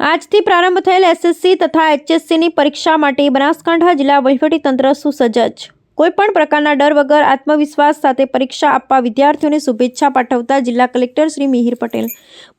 આજથી પ્રારંભ થયેલ એસએસસી તથા એચએસસીની પરીક્ષા માટે બનાસકાંઠા જિલ્લા વહીવટીતંત્ર સુસજ્જ। કોઈપણ પ્રકારના ડર વગર આત્મવિશ્વાસ સાથે પરીક્ષા આપવા વિદ્યાર્થીઓને શુભેચ્છા પાઠવતા જિલ્લા કલેક્ટર શ્રી મિહિર પટેલ।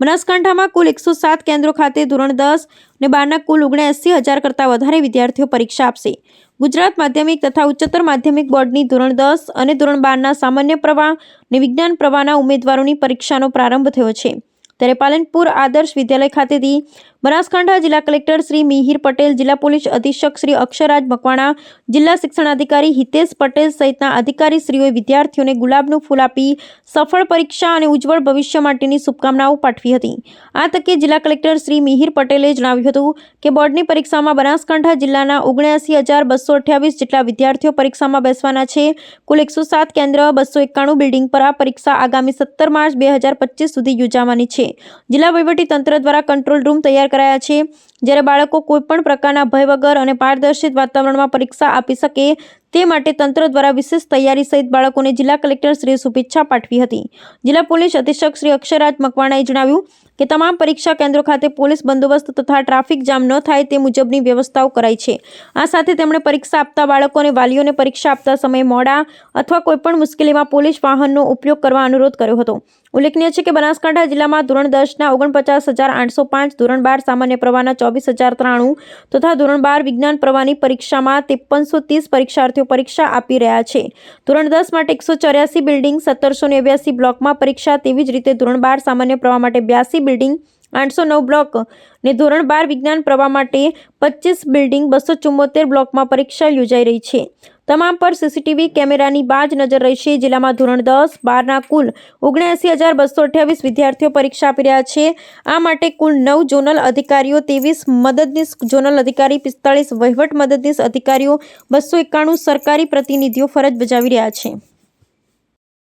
બનાસકાંઠામાં કુલ 107 કેન્દ્રો ખાતે ધોરણ 10 અને 12ના કુલ 79,000 કરતાં વધારે વિદ્યાર્થીઓ પરીક્ષા આપશે। ગુજરાત માધ્યમિક તથા ઉચ્ચતર માધ્યમિક બોર્ડની ધોરણ 10 અને ધોરણ 12ના સામાન્ય પ્રવાહ અને વિજ્ઞાન પ્રવાહના ઉમેદવારોની પરીક્ષાનો પ્રારંભ થયો છે। ત્યારે પાલનપુર આદર્શ વિદ્યાલય ખાતેથી બનાસકાંઠા જિલ્લા કલેક્ટર શ્રી મિહિર પટેલ, જિલ્લા પોલીસ અધિક્ષક શ્રી અક્ષરરાજ મકવાણા, જિલ્લા શિક્ષણાધિકારી હિતેશ પટેલ સહિતના અધિકારીશ્રીઓએ વિદ્યાર્થીઓને ગુલાબનું ફૂલ આપી સફળ પરીક્ષા અને ઉજ્જવળ ભવિષ્ય માટેની શુભકામનાઓ પાઠવી હતી। આ તકે જિલ્લા કલેક્ટર શ્રી મિહિર પટેલે જણાવ્યું હતું કે બોર્ડની પરીક્ષામાં બનાસકાંઠા જિલ્લાના 79,228 જેટલા વિદ્યાર્થીઓ પરીક્ષામાં બેસવાના છે। કુલ 107 કેન્દ્ર, 291 બિલ્ડિંગ પર આ પરીક્ષા આગામી 17 માર્ચ 2025 સુધી યોજાવાની છે। જિલ્લા વહીવટીતંત્ર દ્વારા કંટ્રોલ રૂમ તૈયાર કરાયા છે, જ્યારે બાળકો કોઈપણ પ્રકારના ભય વગર અને પારદર્શિત વાતાવરણમાં પરીક્ષા આપી શકે તે માટે તંત્ર દ્વારા વિશેષ તૈયારી સહિત બાળકોને જિલ્લા કલેક્ટરશ્રીએ શુભેચ્છા પાઠવી હતી। જિલ્લા પોલીસ અધિક્ષક શ્રી અક્ષરરાજ મકવાણાએ જણાવ્યું કે તમામ પરીક્ષા કેન્દ્રો ખાતે પોલીસ બંદોબસ્ત તથા ટ્રાફિક જામ ન થાય તે મુજબની વ્યવસ્થાઓ કરાઈ છે। આ સાથે તેમણે પરીક્ષા આપતા બાળકો અને વાલીઓને પરીક્ષા આપતા સમયે મોડા અથવા કોઈપણ મુશ્કેલીમાં પોલીસ વાહનનો ઉપયોગ કરવા અનુરોધ કર્યો હતો। ઉલ્લેખનીય છે કે બનાસકાંઠા જિલ્લામાં ધોરણ 10ના 49,805, ધોરણ 12 સામાન્ય પ્રવાહના 24,093 તથા ધોરણ 12 વિજ્ઞાન પ્રવાહની પરીક્ષામાં 5330 પરીક્ષાર્થીઓ પરીક્ષા આપી રહ્યા છે। ધોરણ 10 માટે 184 બિલ્ડિંગ, 1789 બ્લોકમાં પરીક્ષા, તેવી જ રીતે ધોરણ 12 સામાન્ય પ્રવાહ માટે 82 બિલ્ડિંગ, 809 બ્લોક ને ધોરણ 12 વિજ્ઞાન પ્રવાહ માટે 25 બિલ્ડિંગ, 274 બ્લોકમાં પરીક્ષા યોજાઈ રહી છે। તમામ પર સીસીટીવી કેમેરાની બાજ નજર રહેશે। જિલ્લામાં ધોરણ 10, 12ના કુલ 79,228 વિદ્યાર્થીઓ પરીક્ષા આપી રહ્યા છે। આ માટે કુલ 9 ઝોનલ અધિકારીઓ, 23 મદદનીશ ઝોનલ અધિકારી, 45 વહીવટ મદદનીશ અધિકારીઓ, 291 સરકારી પ્રતિનિધિઓ ફરજ બજાવી રહ્યા છે।